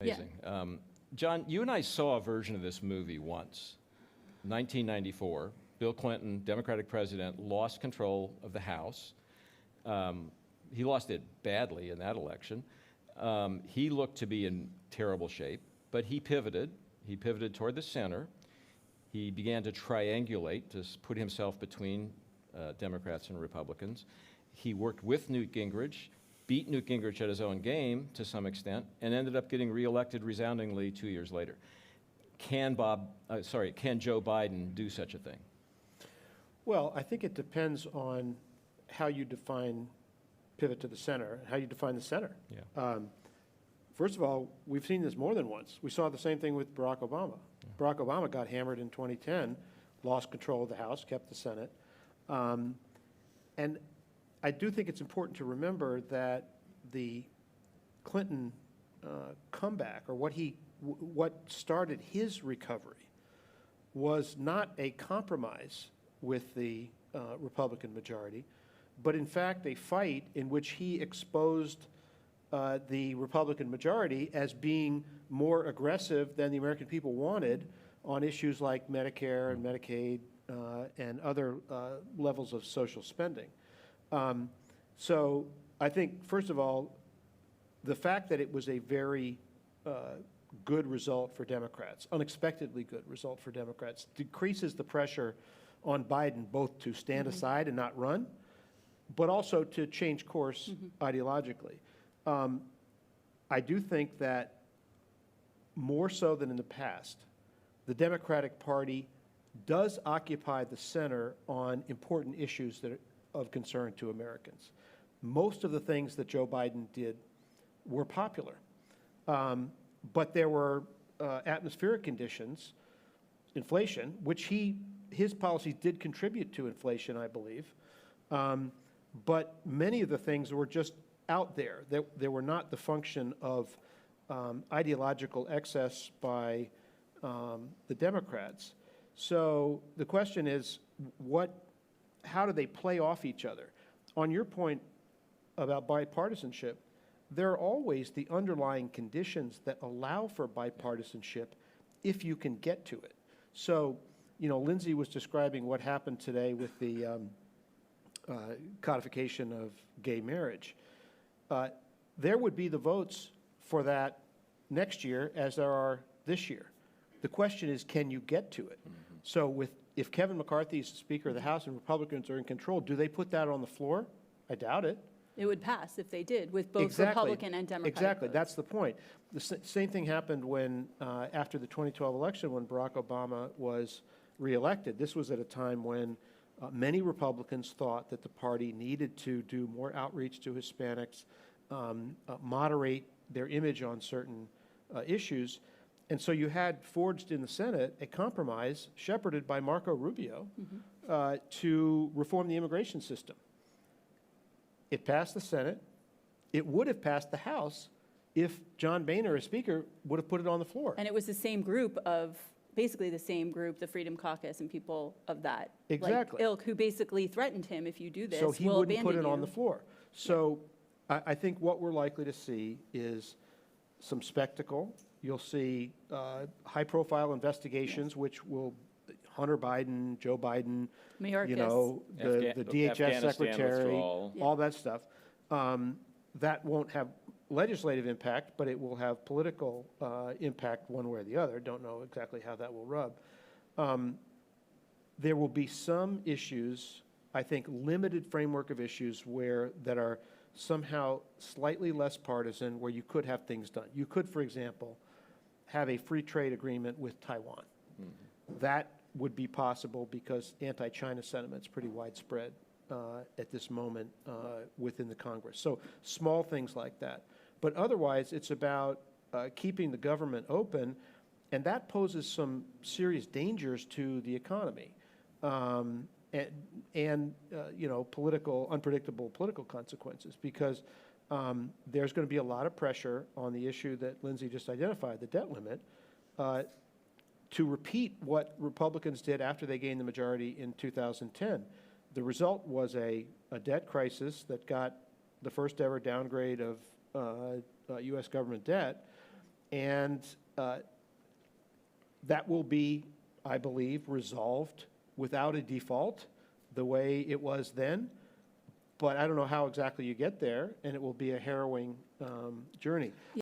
Amazing. John, you and I saw a version of this movie once, 1994. Bill Clinton, Democratic president, lost control of the House. He lost it badly in that election. He looked to be in terrible shape, but he pivoted. He pivoted toward the center. He began to triangulate, to put himself between Democrats and Republicans. He worked with Newt Gingrich, beat Newt Gingrich at his own game to some extent, and ended up getting reelected resoundingly 2 years later. Can Joe Biden do such a thing? Well, I think it depends on how you define pivot to the center, how you define the center. Yeah. First of all, we've seen this more than once. We saw the same thing with Barack Obama. Yeah. Barack Obama got hammered in 2010, lost control of the House, kept the Senate. And I do think it's important to remember that the Clinton comeback, or what started his recovery, was not a compromise with the Republican majority, but in fact a fight in which he exposed the Republican majority as being more aggressive than the American people wanted on issues like Medicare and Medicaid and other levels of social spending. So I think, first of all, the fact that it was a very good result for Democrats, unexpectedly good result for Democrats, decreases the pressure on Biden both to stand aside and not run, but also to change course ideologically. I do think that more so than in the past, the Democratic Party does occupy the center on important issues that are of concern to Americans. Most of the things that Joe Biden did were popular, but there were atmospheric conditions, inflation, which his policies did contribute to inflation, I believe, but many of the things were just out there. They were not the function of ideological excess by the Democrats. So the question is, how do they play off each other? On your point about bipartisanship, there are always the underlying conditions that allow for bipartisanship if you can get to it. So, Lindsay was describing what happened today with the codification of gay marriage. There would be the votes for that next year as there are this year. The question is, can you get to it? So if Kevin McCarthy is the Speaker of the House and Republicans are in control, do they put that on the floor? I doubt it. It would pass if they did, with both Republican and Democratic Exactly, votes. that's the point. The same thing happened when, after the 2012 election, when Barack Obama was reelected. This was at a time when many Republicans thought that the party needed to do more outreach to Hispanics, moderate their image on certain issues. And so you had forged in the Senate a compromise shepherded by Marco Rubio to reform the immigration system. It passed the Senate. It would have passed the House if John Boehner, as Speaker, would have put it on the floor. And it was the same group basically the same group, the Freedom Caucus and people of that ilk, who basically threatened him, if you do this, so he wouldn't put it on the floor. So I think what we're likely to see is some spectacle. You'll see high-profile investigations, which will Hunter Biden, Joe Biden, Mayorkas. the DHS secretary, all that stuff. That won't have legislative impact, but it will have political impact one way or the other. Don't know exactly how that will rub. There will be some issues, I think, limited framework of issues that are somehow slightly less partisan, where you could have things done. You could, for example, have a free trade agreement with Taiwan. That would be possible because anti-China sentiment is pretty widespread at this moment within the Congress. So small things like that. But otherwise, it's about keeping the government open, and that poses some serious dangers to the economy and unpredictable political consequences, because there's going to be a lot of pressure on the issue that Lindsay just identified, the debt limit, to repeat what Republicans did after they gained the majority in 2010. The result was a debt crisis that got the first ever downgrade of U.S. government debt, And that will be, I believe, resolved without a default, the way it was then. But I don't know how exactly you get there, and it will be a harrowing journey.